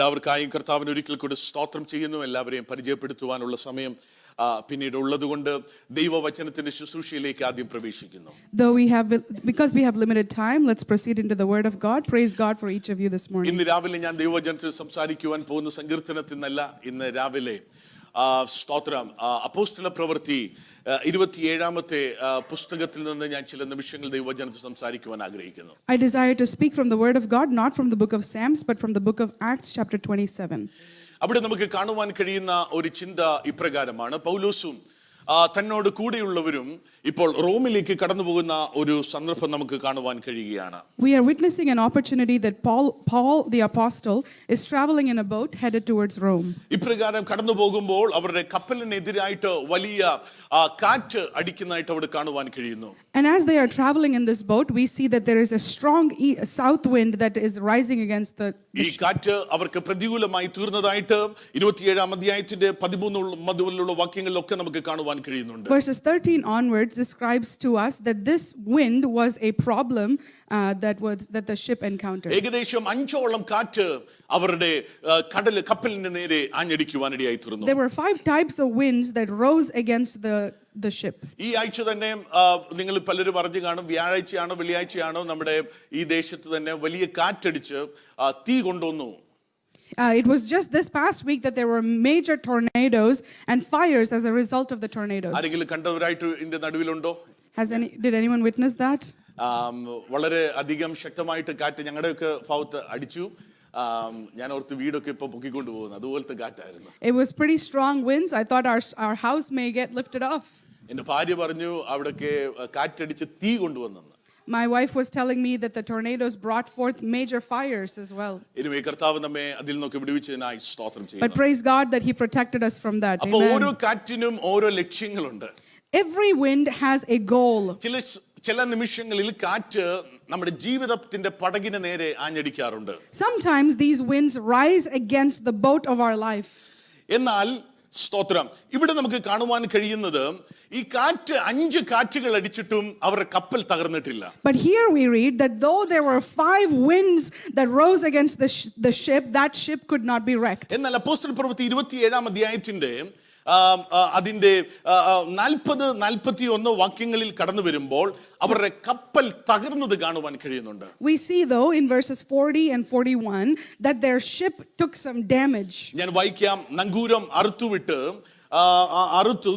എല്ലാവർക്കായും കർത്താവിന് ഒരിക്കൽ കൂടി സ്തോത്രം ചെയ്യുന്നു. എല്ലാവരെയും പരിചയപ്പെടുത്തുവാനുള്ള സമയം പിന്നീട് ഉള്ളതുകൊണ്ട് ദൈവവചനത്തിന്റെ ശുശ്രൂഷയിലേക്ക് ആദ്യം പ്രവേശിക്കുന്നു. Because we have limited time, let's proceed into the word of God. Praise God for each of you this morning. ഇന്ന് രാവിലെ ഞാൻ ദൈവവചനത്തിൽ സംസാരിക്കുവാൻ പോകുന്ന സങ്കീർത്തനത്തിൽ നിന്നല്ല. ഇന്ന് രാവിലെ സ്തോത്രം അപ്പോസ്തല പ്രവൃത്തി 27-ാമത്തെ പുസ്തകത്തിൽ നിന്ന് ഞാൻ ചില നിമിഷങ്ങൾ ദൈവവചനത്തിൽ സംസാരിക്കുവാൻ ആഗ്രഹിക്കുന്നു. I desire to speak from the word of God, not from the book of Psalms, but from the book of Acts chapter 27. അവിടെ നമുക്ക് കാണുവാൻ കഴിയുന്ന ഒരു ചിന്ത ഇപ്രകാരമാണ്. പൗലോസും തന്നോട് കൂടെയുള്ളവരും ഇപ്പോൾ റോമിലേക്ക് കടന്നു പോകുന്ന ഒരു സന്ദർഭം നമുക്ക് കാണുവാൻ കഴിയുകയാണ്. We are witnessing an opportunity that Paul the apostle is traveling in a boat headed towards Rome. ഇപ്രകാരം കടന്നു പോകുമ്പോൾ അവരുടെ കപ്പലിനെതിരായിട്ട് വലിയ കാറ്റ് അടിക്കുന്നതായിട്ട് അവിടെ കാണുവാൻ കഴിയുന്നു. And as they are traveling in this boat, we see that there is a strong south wind that is rising against the ഈ കാറ്റ് അവർക്ക് പ്രതികൂലമായി തീർന്നതായിട്ട് 27-ാം അധ്യായത്തിന്റെ 13 മുതലുള്ള വാക്യങ്ങളിലൊക്കെ നമുക്ക് കാണുവാൻ കഴിയുന്നുണ്ട്. Verses 13 onwards describes to us that this wind was a problem that the ship encountered. ഏകദേശം 5ഓളം കാറ്റ് അവരുടെ കപ്പലിന് നേരെ ആഞ്ഞടിക്കുവാനിടയായി തീർന്നു. There were 5 types of winds that rose against the ship. ഈ ആഴ്ച തന്നെ നിങ്ങൾ പലരും പറഞ്ഞു കാണും, വ്യാഴാഴ്ചയാണോ വെള്ളിയാഴ്ചയാണോ നമ്മുടെ ഈ ദേശത്ത് തന്നെ വലിയ കാറ്റടിച്ച് തീ കൊണ്ടുവന്നു. It was just this past week that there were major tornadoes and fires as a result of the tornadoes. ആരെങ്കിലും കണ്ടവരായിട്ട് ഇതിന്റെ നടുവിലുണ്ടോ? Did anyone witness that? വളരെ അധികം ശക്തമായിട്ട് കാറ്റ് ഞങ്ങളുടെയൊക്കെ ഭാഗത്ത് അടിച്ചു. ഞാൻ ഓർത്ത് വീടൊക്കെ ഇപ്പൊ പൊക്കിക്കൊണ്ടു പോകുന്നു, അതുപോലത്തെ കാറ്റായിരുന്നു. It was pretty strong winds. I thought our house may get lifted off. എന്റെ ഭാര്യ പറഞ്ഞു അവിടൊക്കെ കാറ്റടിച്ച് തീ കൊണ്ടുവന്നു. My wife was telling me that the tornadoes brought forth major fires as well. ഇനിമേ കർത്താവ് നമ്മെ അതിൽ നിന്നൊക്കെ വിടുവിച്ചതിനായി സ്തോത്രം ചെയ്യുന്നു. But praise God that he protected us from that. അപ്പോൾ ഓരോ കാറ്റിനും ഓരോ ലക്ഷ്യങ്ങളുണ്ട്. Every wind has a goal. ചില നിമിഷങ്ങളിൽ കാറ്റ് നമ്മുടെ ജീവിതത്തിന്റെ പടകിന് നേരെ ആഞ്ഞടിക്കാറുണ്ട്. Sometimes these winds rise against the boat of our life. എന്നാൽ സ്തോത്രം ഇവിടെ നമുക്ക് കാണുവാൻ കഴിയുന്നത് ഈ കാറ്റ് 5 കാറ്റുകൾ അടിച്ചിട്ടും അവരുടെ കപ്പൽ തകർന്നിട്ടില്ല. But here we read that though there were 5 winds that rose against the ship, that ship could not be wrecked. എന്നാൽ അപ്പോസ്തല പ്രവൃത്തി 27-ാം അധ്യായത്തിന്റെ അതിന്റെ 40-41 വാക്യങ്ങളിൽ കടന്നു വരുമ്പോൾ അവരുടെ കപ്പൽ തകർന്നത് കാണുവാൻ കഴിയുന്നുണ്ട്. We see though in verses 40 and 41 that their ship took some damage. ഞാൻ വായിക്കാം. നങ്കൂരം അറുത്തു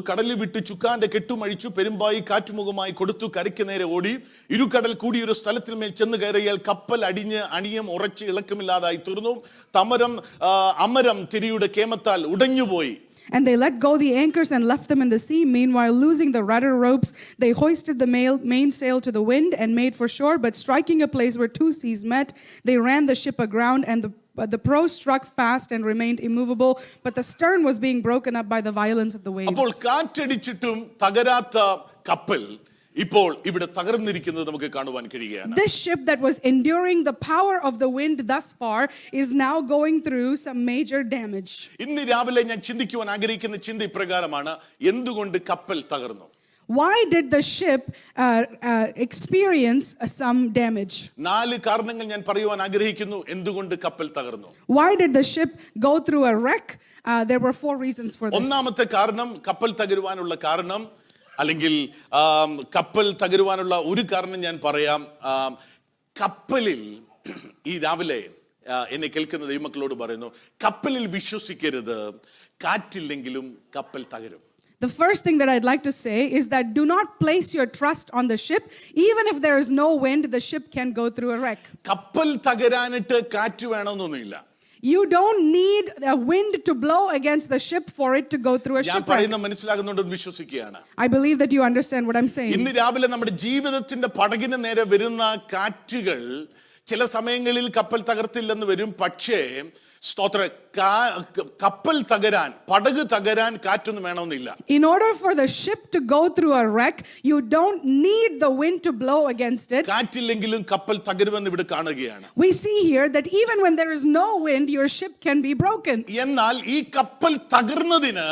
കടലിൽ വിട്ട് ചുക്കാന്റെ കെട്ടുമഴിച്ചു, പെരുമ്പായി കാറ്റുമുഖമായി കൊടുത്തു, കരയ്ക്ക് നേരെ ഓടി, ഇരുകടൽ കൂടി ഒരു സ്ഥലത്തിൽ മേൽ ചെന്ന് കയറിയാൽ കപ്പൽ അണിയം ഉറച്ച് ഇളക്കമില്ലാതായി തീർന്നു. Amaram തിരിയുടെ കേമത്താൽ ഉടഞ്ഞുപോയി. And they let go the anchors and left them in the sea. Meanwhile, losing the rudder ropes, they hoisted the mainsail to the wind and made for shore. But striking a place where 2 seas met, they ran the ship aground, and the prow struck fast and remained immovable. But the stern was being broken up by the violence of the waves. അപ്പോൾ കാറ്റടിച്ചിട്ടും തകരാത്ത കപ്പൽ ഇപ്പോൾ ഇവിടെ തകർന്നിരിക്കുന്നത് നമുക്ക് കാണുവാൻ കഴിയുകയാണ്. This ship that was enduring the power of the wind thus far is now going through some major damage. ഇന്ന് രാവിലെ ഞാൻ ചിന്തിക്കുവാൻ ആഗ്രഹിക്കുന്ന ചിന്ത ഇപ്രകാരമാണ്: എന്തുകൊണ്ട് കപ്പൽ തകർന്നു? Why did the ship experience some damage? 4 കാരണങ്ങൾ ഞാൻ പറയുവാൻ ആഗ്രഹിക്കുന്നു എന്തുകൊണ്ട് കപ്പൽ തകർന്നു. Why did the ship go through a wreck? There were 4 reasons for this. ഒന്നാമത്തെ കാരണം, കപ്പൽ തകരുവാനുള്ള കാരണം, അല്ലെങ്കിൽ കപ്പൽ തകരുവാനുള്ള ഒരു കാരണം ഞാൻ പറയാം. കപ്പലിൽ ഈ രാവിലെ എന്നെ കേൾക്കുന്ന ദൈവമക്കളോട് പറയുന്നു, കപ്പലിൽ വിശ്വസിക്കരുത്. കാറ്റില്ലെങ്കിലും കപ്പൽ തകരും. The first thing that I'd like to say is that do not place your trust on the ship. Even if there is no wind, the ship can go through a wreck. കപ്പൽ തകരാനിട്ട് കാറ്റ് വേണമെന്നൊന്നുമില്ല. You don't need a wind to blow against the ship for it to go through a shipwreck. ഞാൻ പറയുന്നത് മനസ്സിലാകുന്നുണ്ടെന്ന് വിശ്വസിക്കുകയാണ്. I believe that you understand what I'm saying. ഇന്ന് രാവിലെ നമ്മുടെ ജീവിതത്തിന്റെ പടകിന് നേരെ വരുന്ന കാറ്റുകൾ ചില സമയങ്ങളിൽ കപ്പൽ തകർത്തില്ലെന്ന് വരും. പക്ഷേ സ്തോത്ര കപ്പൽ തകരാൻ, പടക് തകരാൻ കാറ്റൊന്നും വേണമെന്നില്ല. In order for the ship to go through a wreck, you don't need the wind to blow against it. കാറ്റില്ലെങ്കിലും കപ്പൽ തകരുമെന്ന് ഇവിടെ കാണുകയാണ്. We see here that even when there is no wind, your ship can be broken. എന്നാൽ ഈ കപ്പൽ തകർന്നതിന്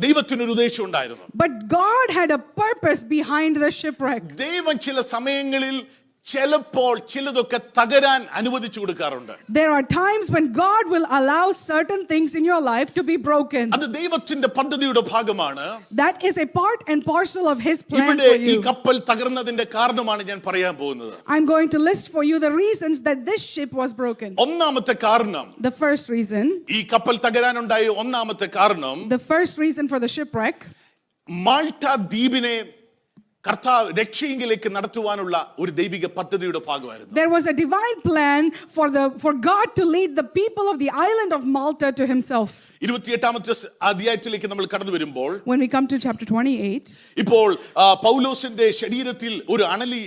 ദൈവത്തിനൊരു ഉദ്ദേശം ഉണ്ടായിരുന്നു. But God had a purpose behind the shipwreck. ദൈവം ചില സമയങ്ങളിൽ ചിലപ്പോൾ ചിലതൊക്കെ തകരാൻ അനുവദിച്ചു കൊടുക്കാറുണ്ട്. There are times when God will allow certain things in your life to be broken. അത് ദൈവത്തിന്റെ പദ്ധതിയുടെ ഭാഗമാണ്. That is a part and parcel of His plan ഇവിടെ for ഈ you. കപ്പൽ തകർന്നതിന്റെ കാരണമാണ് ഞാൻ പറയാൻ പോകുന്നത്. I'm going to list for you the reasons that this ship was broken. ഒന്നാമത്തെ കാരണം, The first reason, ഈ കപ്പൽ തകരാനുണ്ടായ ഒന്നാമത്തെ കാരണം, the first reason for the shipwreck, Malta ദ്വീപിനെ കർത്താവ് രക്ഷയിലേക്ക് നടത്തുവാനുള്ള ഒരു ദൈവിക പദ്ധതിയുടെ ഭാഗമായിരുന്നു. there was a divine plan for God to lead the people of the island of Malta to Himself. 28ാമത്തെ അധ്യായത്തിലേക്ക് നമ്മൾ കടന്നു വരുമ്പോൾ, When we come to chapter 28, ഇപ്പോൾ പൗലോസിന്റെ ശരീരത്തിൽ ഒരു അണലി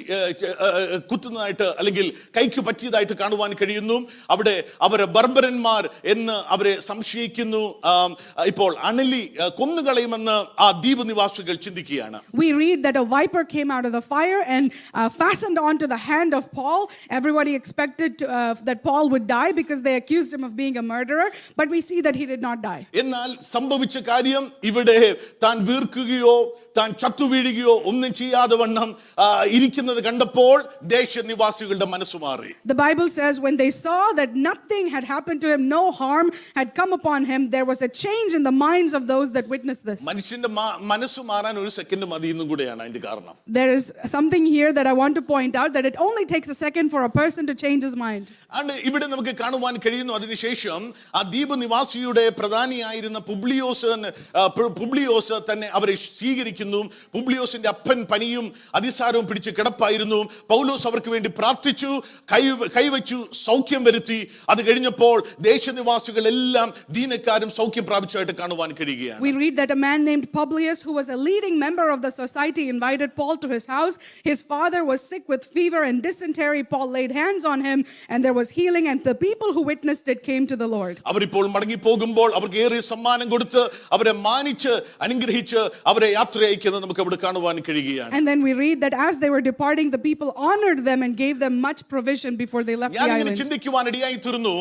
കുത്തുന്നതായിട്ട് അല്ലെങ്കിൽ കൈക്ക് പറ്റിയതായിട്ട് കാണുവാൻ കഴിയുന്നു. അവിടെ അവരെ ബർബരന്മാർ എന്ന് അവരെ സംശയിക്കുന്നു. ഇപ്പോൾ അണലി കൊന്നുകളയുമെന്ന് ആ ദ്വീപ് നിവാസികൾ ചിന്തിക്കുകയാണ്. we read that a viper came out of the fire and fastened onto the hand of Paul. Everybody expected that Paul would die because they accused him of being a murderer, but we see that he did not die. എന്നാൽ സംഭവിച്ച കാര്യം, ഇവിടെ താൻ വീർക്കുകയോ താൻ ചത്തുവീഴുകയോ ഒന്നും ചെയ്യാതെ വണ്ണം ഇരിക്കുന്നത് കണ്ടപ്പോൾ ദേശനിവാസികളുടെ മനസ്സ് മാറി. The Bible says when they saw that nothing had happened to him, no harm had come upon him, there was a change in the minds of those that witnessed this. മനുഷ്യന്റെ മനസ്സ് മാറാൻ ഒരു സെക്കൻഡ് മതി എന്നും കൂടെയാണ് അതിന്റെ കാരണം. There is something here that I want to point out, that it only takes a second for a person to change his mind. And ഇവിടെ നമുക്ക് കാണുവാൻ കഴിയുന്നു, അതിനുശേഷം ആ ദ്വീപ് നിവാസിയുടെ പ്രധാനിയായിരുന്ന പുബ്ലിയോസ് തന്നെ അവരെ സ്വീകരിക്കുന്നു. പുബ്ലിയോസിന്റെ അപ്പൻ പനിയും അതിസാരവും പിടിച്ച് കിടപ്പായിരുന്നു. പൗലോസ് അവർക്ക് വേണ്ടി പ്രാർത്ഥിച്ചു, കൈവച്ചു, സൗഖ്യം വരുത്തി. അത് കഴിഞ്ഞപ്പോൾ ദേശനിവാസികൾ എല്ലാം ദീനക്കാരും സൗഖ്യം പ്രാപിച്ചതായിട്ട് കാണുവാൻ കഴിയുകയാണ്. We read that a man named Publius, who was a leading member of the society, invited Paul to his house. His father was sick with fever and dysentery. Paul laid hands on him and there was healing, and the people who witnessed it came to the Lord. അവരിപ്പോൾ മടങ്ങി പോകുമ്പോൾ അവർക്ക് ഏറെ സമ്മാനം കൊടുത്ത് അവരെ മാനിച്ച് അനുഗ്രഹിച്ച് അവരെ യാത്ര അയക്കുന്നത് നമുക്ക് അവിടെ കാണുവാൻ കഴിയുകയാണ്. And then we read that as they were departing, the people honored them and gave them much provision before they left the ഞാനിങ്ങനെ island. ചിന്തിക്കുവാൻ ഇടയായി തീർന്നു,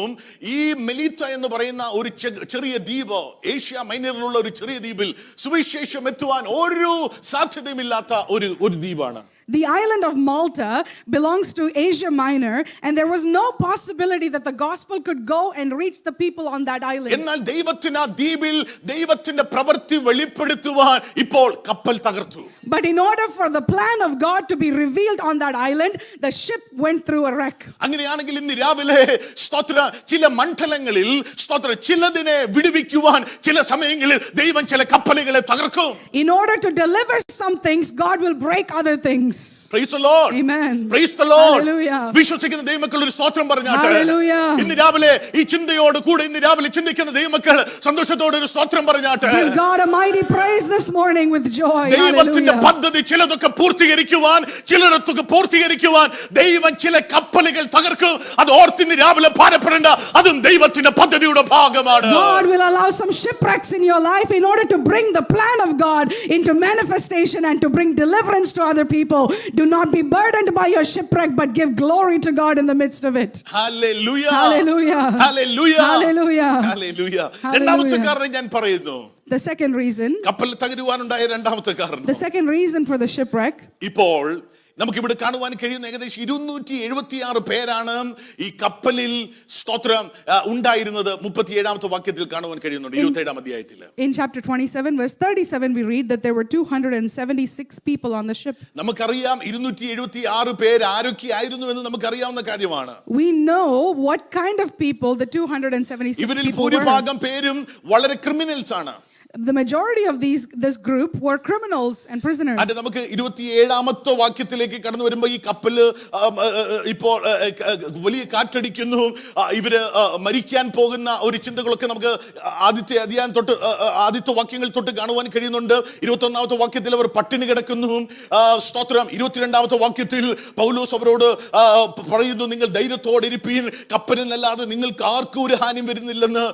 ഈ മെലീത്ത എന്ന് പറയുന്ന ഒരു ചെറിയ ദ്വീപ്, ഏഷ്യ മൈനറിലുള്ള ഒരു ചെറിയ ദ്വീപിൽ സുവിശേഷം എത്തുവാൻ ഒരു സാധ്യതയുമില്ലാത്ത ഒരു ദ്വീപാണ്. The island of Malta belongs to Asia Minor, and there was no possibility that the gospel could go and reach the people on that island. എന്നാൽ ദൈവത്തിന് ആ ദ്വീപിൽ ദൈവത്തിന്റെ പ്രവൃത്തി വെളിപ്പെടുത്തുവാൻ ഇപ്പോൾ കപ്പൽ തകർത്തു. But in order for the plan of God to be revealed on that island, the ship went through a wreck. അങ്ങനെയാണെങ്കിൽ ഇന്ന് രാവിലെ സ്തോത്ര ചില മണ്ഡലങ്ങളിൽ സ്തോത്ര ചിലതിനെ വിടുവിക്കുവാൻ ചില സമയങ്ങളിൽ ദൈവം ചില കപ്പലുകളെ തകർക്കും. In order to deliver some things, God will break other things. Praise the Lord. Amen. Praise the Lord. Hallelujah. വിശ്വസിക്കുന്ന ദൈവമക്കൾ ഒരു സ്തോത്രം പറഞ്ഞാട്ടെ. Hallelujah. ഇന്ന് രാവിലെ ഈ ചിന്തയോട് കൂടെ ഇന്ന് രാവിലെ ചിന്തിക്കുന്ന ദൈവമക്കൾ സന്തോഷത്തോടെ ഒരു സ്തോത്രം പറഞ്ഞാട്ടെ. Give God a mighty praise this morning with joy. ദൈവത്തിന്റെ Hallelujah. പദ്ധതി ചിലതൊക്കെ പൂർത്തീകരിക്കുവാൻ ചിലരൊക്കെ പൂർത്തീകരിക്കുവാൻ ദൈവം ചില കപ്പലുകൾ തകർക്കും. അത് ഓർത്തിന് രാവിലെ ഭാരപ്പെടേണ്ട, അതും ദൈവത്തിന്റെ പദ്ധതിയുടെ ഭാഗമാണ്. God will allow some shipwrecks in your life in order to bring the plan of God into manifestation and to bring deliverance to other people. Do not be burdened by your shipwreck, but give glory to God in the midst of it. Hallelujah. Hallelujah. Hallelujah. Hallelujah. Hallelujah. രണ്ടാമത്തെ കാരണം ഞാൻ പറയുന്നു, The second reason, കപ്പൽ തകരുവാനുണ്ടായ രണ്ടാമത്തെ കാരണം, the second reason for the shipwreck, ഇപ്പോൾ നമുക്കിവിടെ കാണുവാൻ കഴിയുന്ന ഏകദേശം 276 പേരാണ് ഈ കപ്പലിൽ സ്തോത്രം ഉണ്ടായിരുന്നത്. 37ാമത്തെ വാക്യത്തിൽ കാണുവാൻ കഴിയുന്നുണ്ട്, 27ാം അധ്യായത്തിൽ. in chapter 27 verse 37 we read that there were 276 people on the ship. നമുക്കറിയാം 276 പേര് ആരൊക്കെയായിരുന്നു എന്ന് നമുക്കറിയാവുന്ന കാര്യമാണ്. We know what kind of people the 276 ഇവരിൽ people were. ഭൂരിഭാഗം പേരും വളരെ ക്രിമിനൽസ് ആണ്. The majority of this group were criminals and prisoners. അത് നമുക്ക് 27ാമത്തെ വാക്യത്തിലേക്ക് കടന്നു വരുമ്പോൾ ഈ കപ്പല് ഇപ്പോൾ വലിയ കാറ്റടിക്കുന്നു, ഇവര് മരിക്കാൻ പോകുന്ന ഒരു ചിന്തകളൊക്കെ നമുക്ക് ആദ്യത്തെ വാക്യങ്ങൾ തൊട്ട് കാണുവാൻ കഴിയുന്നുണ്ട്. 21ാമത്തെ വാക്യത്തിൽ അവർ പട്ടിണി കിടക്കുന്നു. സ്തോത്രം. 22ാമത്തെ വാക്യത്തിൽ പൗലോസ് അവരോട് പറയുന്നു, നിങ്ങൾ ധൈര്യത്തോടെ ഇരിപ്പീൻ, കപ്പലിനല്ലാതെ നിങ്ങൾക്ക് ആർക്കും ഒരു ഹാനിയും വരുന്നില്ലെന്ന്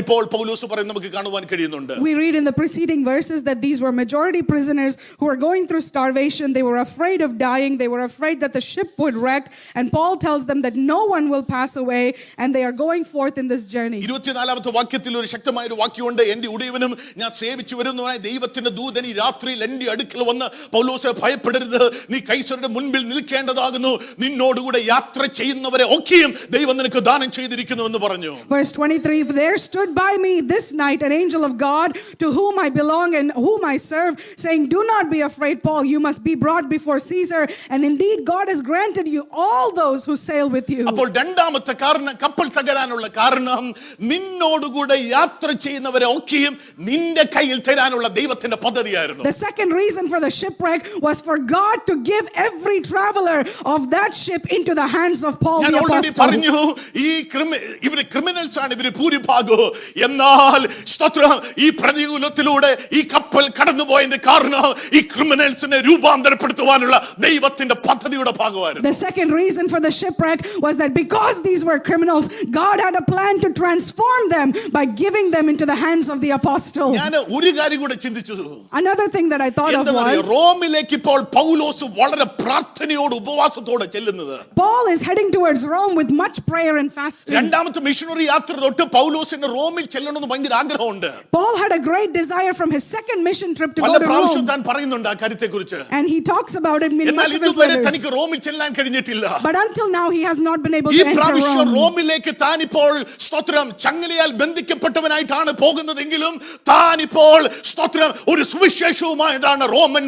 ഇപ്പോൾ പൗലോസ് പറയുന്നത് നമുക്ക് കാണുവാൻ കഴിയുന്നുണ്ട്. വായിക്കുന്നുണ്ട്. We read in the preceding verses that these were majority prisoners who were going through starvation. They were afraid of dying. They were afraid that the ship would wreck. And Paul tells them that no one will pass away, and they are going forth in this journey. 24ാമത്തെ വാക്യത്തിൽ ഒരു ശക്തമായ ഒരു വാക്യമുണ്ട്. എന്റെ ഉടയവനും ഞാൻ സേവിച്ചു വരുന്നവനായ ദൈവത്തിന്റെ ദൂതൻ ഈ രാത്രിയിൽ എന്റെ അടുക്കൽ വന്ന് പൗലോസേ ഭയപ്പെടരുത്, നീ കൈസരുടെ മുൻപിൽ നിൽക്കേണ്ടതാകുന്നു, നിന്നോടുകൂടെ യാത്ര ചെയ്യുന്നവരെ ഒക്കെയും ദൈവം നിനക്ക് ദാനം ചെയ്തിരിക്കുന്നു എന്ന് പറഞ്ഞു. Verse 23, there stood by me this night an angel of God to whom I belong and whom I serve, saying, do not be afraid, Paul, you must be brought before Caesar, and indeed God has granted you all those who sail with you. അപ്പോൾ രണ്ടാമത്തെ കാരണം, കപ്പൽ തകരാനുള്ള കാരണം, നിന്നോടുകൂടെ യാത്ര ചെയ്യുന്നവരെ ഒക്കെയും നിന്റെ കയ്യിൽ തരാനുള്ള ദൈവത്തിന്റെ പദ്ധതിയായിരുന്നു. The second reason for the shipwreck was for God to give every traveler of that ship into the hands of Paul ഞാൻ the ഓൾറെഡി apostle. പറഞ്ഞു, ഇവര് ക്രിമിനൽസ് ആണ്, ഇവര് ഭൂരിഭാഗവും. എന്നാൽ സ്തോത്രം, ഈ പ്രതികൂലത്തിലൂടെ ഈ കപ്പൽ കടന്നുപോയതിന്റെ കാരണം ഈ ക്രിമിനൽസിനെ രൂപാന്തരപ്പെടുത്തുവാനുള്ള ദൈവത്തിന്റെ പദ്ധതിയുടെ ഭാഗമായിരുന്നു. The second reason for the shipwreck was that because these were criminals, God had a plan to transform them by giving them into the hands of the apostle. ഞാൻ ഒരു കാര്യം കൂടെ ചിന്തിച്ചു. Another thing that I thought of was, റോമിലേക്ക് ഇപ്പോൾ പൗലോസ് വളരെ പ്രാർത്ഥനയോട് ഉപവാസത്തോടെ ചെല്ലുന്നത്. Paul is heading towards Rome with much prayer and fasting. രണ്ടാമത്തെ മിഷണറി യാത്ര തൊട്ട് പൗലോസിന് റോമിൽ ചെല്ലണമെന്ന് ഭയങ്കര ആഗ്രഹമുണ്ട്. Paul had a great desire from his second mission trip to പല go to പ്രാവശ്യം Rome. താൻ പറയുന്നുണ്ട് ആ കാര്യത്തെക്കുറിച്ച്. And he talks about it in എന്നാൽ much of his ഇതുവരെ letters. തനിക്ക് റോമിൽ ചെല്ലാൻ കഴിഞ്ഞിട്ടില്ല. But until now he has not been able ഈ to enter പ്രാവശ്യം Rome. റോമിലേക്ക് താനിപ്പോൾ സ്തോത്രം ചങ്ങലയാൽ ബന്ധിക്കപ്പെട്ടവനായിട്ടാണ് പോകുന്നതെങ്കിലും താനിപ്പോൾ സ്തോത്രം ഒരു സുവിശേഷവുമായിട്ടാണ് റോമൻ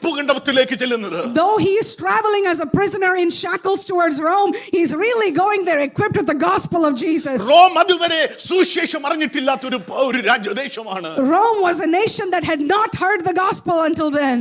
ഭൂഖണ്ഡത്തിലേക്ക് ചെല്ലുന്നത്. Though he is traveling as a prisoner in shackles towards Rome, he's really going there equipped with the gospel of Jesus. Rome അതുവരെ സുവിശേഷം അറിഞ്ഞിട്ടില്ലാത്ത ഒരു രാജ്യദേശമാണ്. Rome was a nation that had not heard the gospel until then.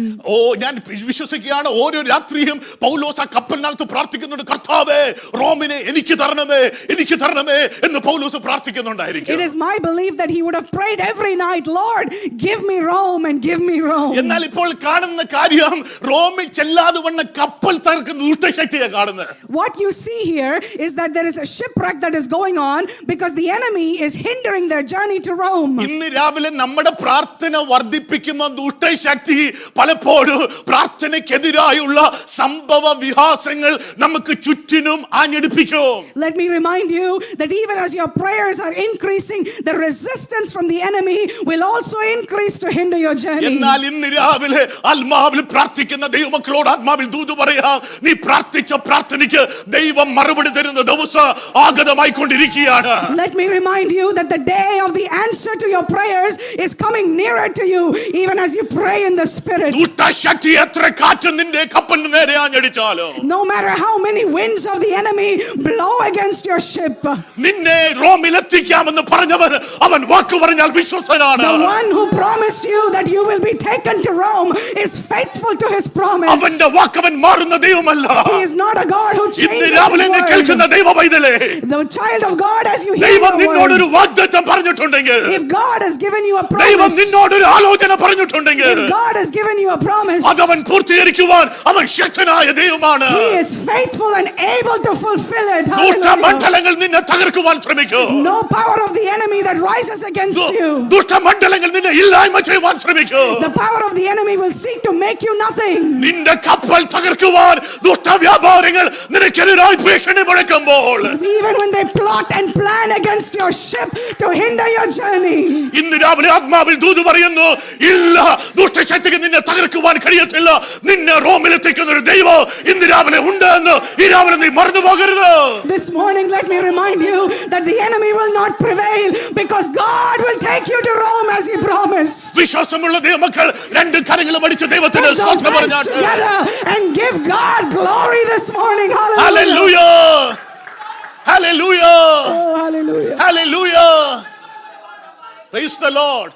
ഞാൻ വിശ്വസിക്കുകയാണ്, ഓരോ രാത്രിയും പൗലോസ് ആ കപ്പലിനകത്ത് പ്രാർത്ഥിക്കുന്നുണ്ട്, കർത്താവേ റോമിനെ എനിക്ക് തരണമേ, എനിക്ക് തരണമേ എന്ന് പൗലോസ് പ്രാർത്ഥിക്കുന്നുണ്ടായിരിക്കും. It is my belief that he would have prayed every night, Lord, give me Rome and give me Rome. എന്നാൽ ഇപ്പോൾ കാണുന്ന കാര്യം, റോമിൽ ചെല്ലാതെ വന്ന കപ്പൽ തകർക്കുന്ന ദുഷ്ടശക്തിയെ കാണുന്നത്. What you see here is that there is a shipwreck that is going on because the enemy is hindering their journey to Rome. ഇന്ന് രാവിലെ നമ്മുടെ പ്രാർത്ഥന വർദ്ധിപ്പിക്കുന്ന ദുഷ്ടശക്തി പലപ്പോഴും പ്രാർത്ഥനയ്ക്കെതിരായുള്ള സംഭവ വികാസങ്ങൾ നമുക്ക് ചുറ്റിനും ആഞ്ഞടിപ്പിക്കും. Let me remind you that even as your prayers are increasing, the resistance from the enemy will also increase to hinder your journey. എന്നാൽ ഇന്ന് രാവിലെ ആത്മാവിൽ പ്രാർത്ഥിക്കുന്ന ദൈവമക്കളോട് ആത്മാവിൽ ദൂത് പറയാം, നീ പ്രാർത്ഥിച്ച പ്രാർത്ഥനയ്ക്ക് ദൈവം മറുപടി തരുന്ന ദിവസം ആഗതമായിക്കൊണ്ടിരിക്കുകയാണ്. Let me remind you that the day of the answer to your prayers is coming nearer to you, even as you pray in the spirit. ദുഷ്ടശക്തി എത്ര കാറ്റ് നിന്റെ കപ്പലിന് നേരെ ആഞ്ഞടിച്ചാലും, No matter how many winds of the enemy blow against your ship, നിന്നെ റോമിൽ എത്തിക്കാമെന്ന് പറഞ്ഞവൻ അവൻ വാക്ക് പറഞ്ഞാൽ വിശ്വസ്തനാണ്. the one who promised you that you will be taken to Rome is faithful to his promise. അവന്റെ വാക്കവൻ മാറുന്ന ദൈവമല്ല. He is not a God who ഇന്ന് changes രാവിലെ his word. കേൾക്കുന്ന ദൈവ പൈതലേ, The child of God, as you hear ദൈവം the നിന്നോടൊരു word, വാഗ്ദത്തം പറഞ്ഞിട്ടുണ്ടെങ്കിൽ, if God has given you a ദൈവം promise, നിന്നോടൊരു ആലോചന പറഞ്ഞിട്ടുണ്ടെങ്കിൽ, if God has given you a promise, അതവൻ പൂർത്തീകരിക്കുവാൻ അവൻ ശക്തനായ ദൈവമാണ്. He is faithful and able to fulfill it. ദുഷ്ട Hallelujah. മണ്ഡലങ്ങൾ നിന്നെ തകർക്കുവാൻ ശ്രമിക്കും. No power of the enemy that rises against you. ദുഷ്ട മണ്ഡലങ്ങൾ നിന്നെ ഇല്ലായ്മ ചെയ്യുവാൻ ശ്രമിക്കും. The power of the enemy will seek to make you nothing. നിന്റെ കപ്പൽ തകർക്കുവാൻ ദുഷ്ട വ്യാപാരികൾ നിനക്കെതിരായി ഭീഷണി മുഴക്കുമ്പോൾ, Even when they plot and plan against your ship to hinder your journey, ഇന്ന് രാവിലെ ആത്മാവിൽ ദൂത് പറയുന്നു, ഇല്ല, ദുഷ്ടശക്തിക്ക് നിന്നെ തകർക്കുവാൻ കഴിയത്തില്ല. നിന്നെ റോമിലെത്തിക്കുന്ന ഒരു ദൈവം ഇന്ന് രാവിലെ ഉണ്ട് എന്ന് ഈ രാവിലെ നീ മറന്നു പോകരുത്. this morning let me remind you that the enemy will not prevail because God will take you to Rome as he promised. വിശ്വാസമുള്ള ദൈവമക്കൾ രണ്ട് കരങ്ങളും അടിച്ച് ദൈവത്തിന് Put those സ്തോത്രം hands പറഞ്ഞാട്ടെ. together and give God glory this morning. Hallelujah. Hallelujah. Hallelujah. Oh, hallelujah. Hallelujah. Praise the Lord.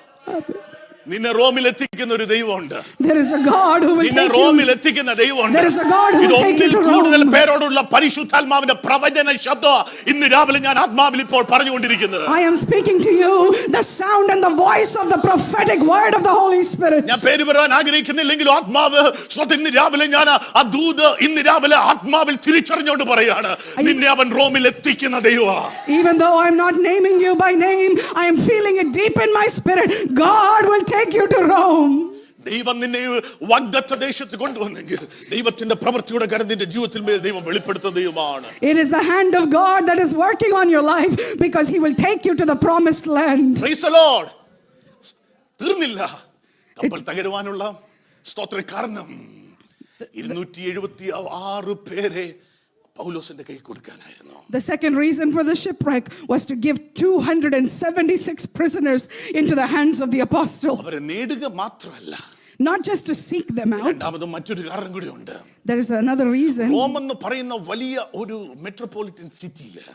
നിന്നെ റോമിൽ എത്തിക്കുന്ന ഒരു ദൈവമുണ്ട്. There is a God who will നിന്നെ take റോമിൽ you. എത്തിക്കുന്ന ദൈവമുണ്ട്. There is a God who will take you ഇതൊന്നിൽ to കൂടുതൽ Rome. പേരോടുള്ള പരിശുദ്ധാത്മാവിന്റെ പ്രവചന ശബ്ദം ഇന്ന് രാവിലെ ഞാൻ ആത്മാവിൽ ഇപ്പോൾ പറഞ്ഞുകൊണ്ടിരിക്കുന്നത്. I am speaking to you the sound and the voice of the prophetic word of the Holy Spirit. ഞാൻ പേര് പറയാൻ ആഗ്രഹിക്കുന്നില്ലെങ്കിലും ആത്മാവ് ഇന്ന് രാവിലെ ഞാൻ ആ ദൂത് ഇന്ന് രാവിലെ ആത്മാവിൽ തിരിച്ചറിഞ്ഞുകൊണ്ട് പറയാണ്, നിന്നെ അവൻ റോമിൽ എത്തിക്കുന്ന ദൈവമാ. Even though I'm not naming you by name, I am feeling it deep in my spirit. God will take you to Rome. ദൈവം നിന്നെ വാഗ്ദത്ത ദേശത്ത് കൊണ്ടുവന്നെങ്കിൽ ദൈവത്തിന്റെ പ്രവൃത്തിയുടെ കരം നിന്റെ ജീവിതത്തിൽ മേൽ ദൈവം വെളിപ്പെടുത്തുന്ന ദൈവമാണ്. It is the hand of God that is working on your life because he will take you to the promised land. Praise the Lord. തീർന്നില്ല. കപ്പൽ തകരുവാനുള്ള സ്തോത്ര കാരണം 276 പേരെ പൗലോസിന്റെ കയ്യിൽ കൊടുക്കാനായിരുന്നു. The second reason for the shipwreck was to give 276 prisoners into the hands of the apostle. അവരെ നേടുക മാത്രമല്ല, Not just to seek them out. രണ്ടാമത് മറ്റൊരു കാരണം കൂടി ഉണ്ട്. There is another reason. Rome എന്ന് പറയുന്ന വലിയ ഒരു മെട്രോപൊളിറ്റൻ സിറ്റിയില്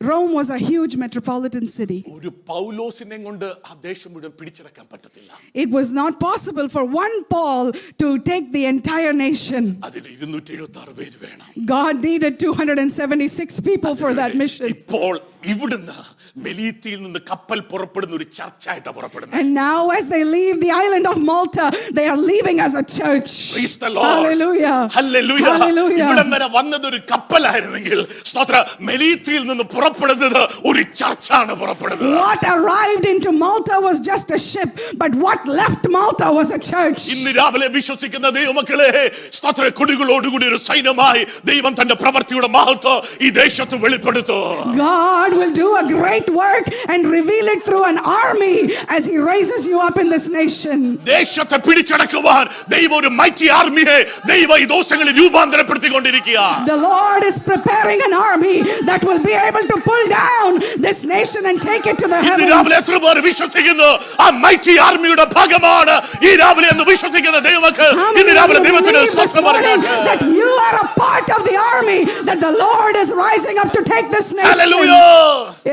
Rome was a huge metropolitan city. ഒരു പൗലോസിനെ കൊണ്ട് ആ ദേശം മുഴുവൻ പിടിച്ചടക്കാൻ പറ്റത്തില്ല. It was not possible for one Paul to take the entire nation. അതിന് 276 പേര് വേണം. God needed 276 people for that mission. ഇപ്പോൾ ഇവിടുന്ന് മെലീത്തിയിൽ നിന്ന് കപ്പൽ പുറപ്പെടുന്ന ഒരു ചർച്ചായിട്ടാണ് പുറപ്പെടുന്നത്. And now as they leave the island of Malta, they are leaving as a church. Praise the Lord. Hallelujah. Hallelujah. Hallelujah. ഇവിടം വരെ വന്നത് ഒരു കപ്പലായിരുന്നെങ്കിൽ സ്തോത്ര മെലീത്തിയിൽ നിന്ന് പുറപ്പെടുന്നത് ഒരു ചർച്ചാണ് പുറപ്പെടുന്നത്. What arrived into Malta was just a ship, but what left Malta was a church. ഇന്ന് രാവിലെ വിശ്വസിക്കുന്ന ദൈവമക്കളെ, സ്തോത്ര കൊടികളോടുകൂടി ഒരു സൈന്യമായി ദൈവം തന്റെ പ്രവൃത്തിയുടെ മഹത്വം ഈ ദേശത്ത് വെളിപ്പെടുത്തും. God will do a great work and reveal it through an army as he raises you up in this nation. ദേശത്തെ പിടിച്ചടക്കുവാൻ ദൈവം ഒരു mighty army-യെ ദൈവം ഈ ദിവസങ്ങളിൽ രൂപാന്തരപ്പെടുത്തിക്കൊണ്ടിരിക്കുകയാണ്. The Lord is preparing an army that will be able to pull down this nation and take it to the ഇന്ന് രാവിലെ heavens. എത്ര പേർ വിശ്വസിക്കുന്നു ആ mighty army-യുടെ ഭാഗമാണ് ഈ രാവിലെ എന്ന് വിശ്വസിക്കുന്ന ദൈവമക്കൾ? How ഇന്ന് many of രാവിലെ you ദൈവത്തിന് believe this സ്വസ്ഥ morning പറയാൻ that you are a part of the army that the Lord is rising up to take this nation? Hallelujah.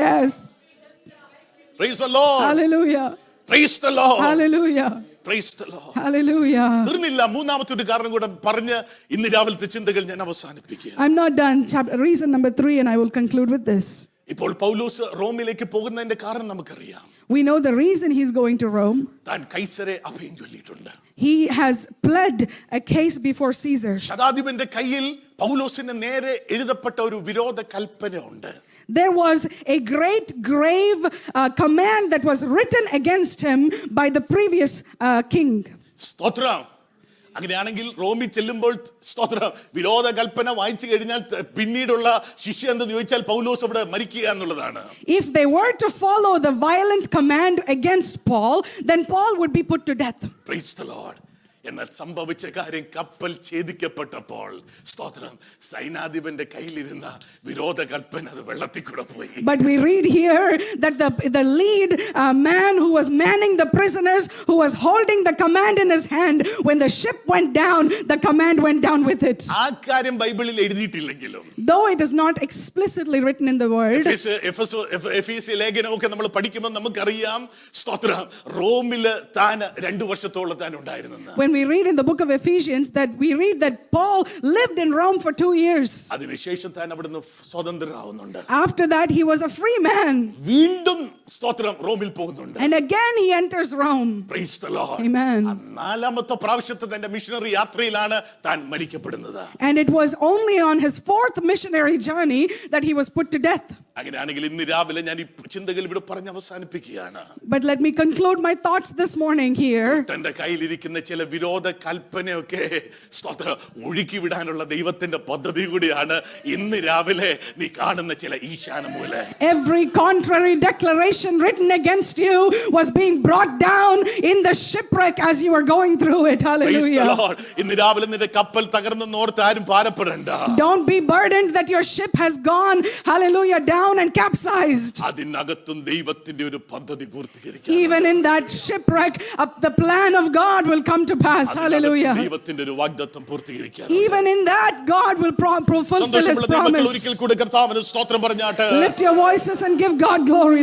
Yes. Praise the Lord. Hallelujah. Praise the Lord. Hallelujah. Praise the Lord. Hallelujah. തീർന്നില്ല. മൂന്നാമത്തെ ഒരു കാരണം കൂടെ പറഞ്ഞ് ഇന്ന് രാവിലത്തെ ചിന്തകൾ ഞാൻ അവസാനിപ്പിക്കുക. I'm not done. Reason number 3, and I will conclude with this. ഇപ്പോൾ പൗലോസ് റോമിലേക്ക് പോകുന്നതിന്റെ കാരണം നമുക്കറിയാം. We know the reason he's going to Rome. താൻ കൈസരെ അഭയം ചൊല്ലിയിട്ടുണ്ട്. He has pled a case before Caesar. ശതാധിപന്റെ കയ്യിൽ പൗലോസിന് നേരെ എഴുതപ്പെട്ട ഒരു വിരോധ കൽപ്പന ഉണ്ട്. There was a great grave command that was written against him by the previous king. സ്തോത്രം. അങ്ങനെയാണെങ്കിൽ റോമിൽ ചെല്ലുമ്പോൾ സ്തോത്രം വിരോധ കൽപ്പന വായിച്ചു കഴിഞ്ഞാൽ പിന്നീടുള്ള ശിക്ഷ എന്തെന്ന് ചോദിച്ചാൽ പൗലോസ് അവിടെ മരിക്കുക എന്നുള്ളതാണ്. If they were to follow the violent command against Paul, then Paul would be put to death. Praise the Lord. എന്നാൽ സംഭവിച്ച കാര്യം കപ്പൽ ഛേദിക്കപ്പെട്ടപ്പോൾ സ്തോത്രം സൈനാധിപന്റെ കയ്യിലിരുന്ന വിരോധ കൽപ്പന അത് വെള്ളത്തിൽ കൂടെ പോയി. But we read here that the lead man who was manning the prisoners, who was holding the command in his hand, when the ship went down, the command went down with it. ആ കാര്യം ബൈബിളിൽ എഴുതിയിട്ടില്ലെങ്കിലും Though it is not explicitly written in the word, എഫേസ്യ ലേഖനമൊക്കെ നമ്മൾ പഠിക്കുമ്പോൾ നമുക്കറിയാം സ്തോത്രം റോമില് താൻ 2 വർഷത്തോളം താൻ ഉണ്ടായിരുന്നെന്ന്. when we read in the book of Ephesians, that we read that Paul lived in Rome for 2 years. അതിനുശേഷം താൻ അവിടുന്ന് സ്വതന്ത്രനാവുന്നുണ്ട്. After that he was a free man. വീണ്ടും സ്തോത്രം റോമിൽ പോകുന്നുണ്ട്. And again he enters Rome. Praise the Lord. Amen. നാലാമത്തെ പ്രാവശ്യത്തെ തന്റെ മിഷണറി യാത്രയിലാണ് താൻ മരിക്കപ്പെടുന്നത്. And it was only on his 4th missionary journey that he was put to death. അങ്ങനെയാണെങ്കിൽ ഇന്ന് രാവിലെ ഞാൻ ഈ ചിന്തകൾ ഇവിടെ പറഞ്ഞ് അവസാനിപ്പിക്കുകയാണ്. But let me conclude my thoughts this morning here. തന്റെ കയ്യിലിരിക്കുന്ന ചില വിരോധ കൽപ്പനയൊക്കെ സ്തോത്രം ഒഴുക്കി വിടാനുള്ള ദൈവത്തിന്റെ പദ്ധതി കൂടിയാണ് ഇന്ന് രാവിലെ നീ കാണുന്ന ചില ഈശാനമൂല. Every contrary declaration written against you was being brought down in the shipwreck as you were going through it. Hallelujah. ഇന്ന് രാവിലെ നിന്റെ കപ്പൽ തകർന്നെന്ന് ഓർത്ത് ആരും ഭാരപ്പെടണ്ട. Don't be burdened that your ship has gone, hallelujah, down and capsized. അതിനകത്തും ദൈവത്തിന്റെ ഒരു പദ്ധതി പൂർത്തീകരിക്കാം. Even in that shipwreck, the plan of God will come to pass. Hallelujah. ദൈവത്തിന്റെ ഒരു വാഗ്ദത്തം പൂർത്തീകരിക്കാം. Even in that, God will fulfill his promise. ഒരിക്കൽ കൂടി കർത്താവിന് സ്തോത്രം പറഞ്ഞാട്ടെ. Lift your voices and give God glory.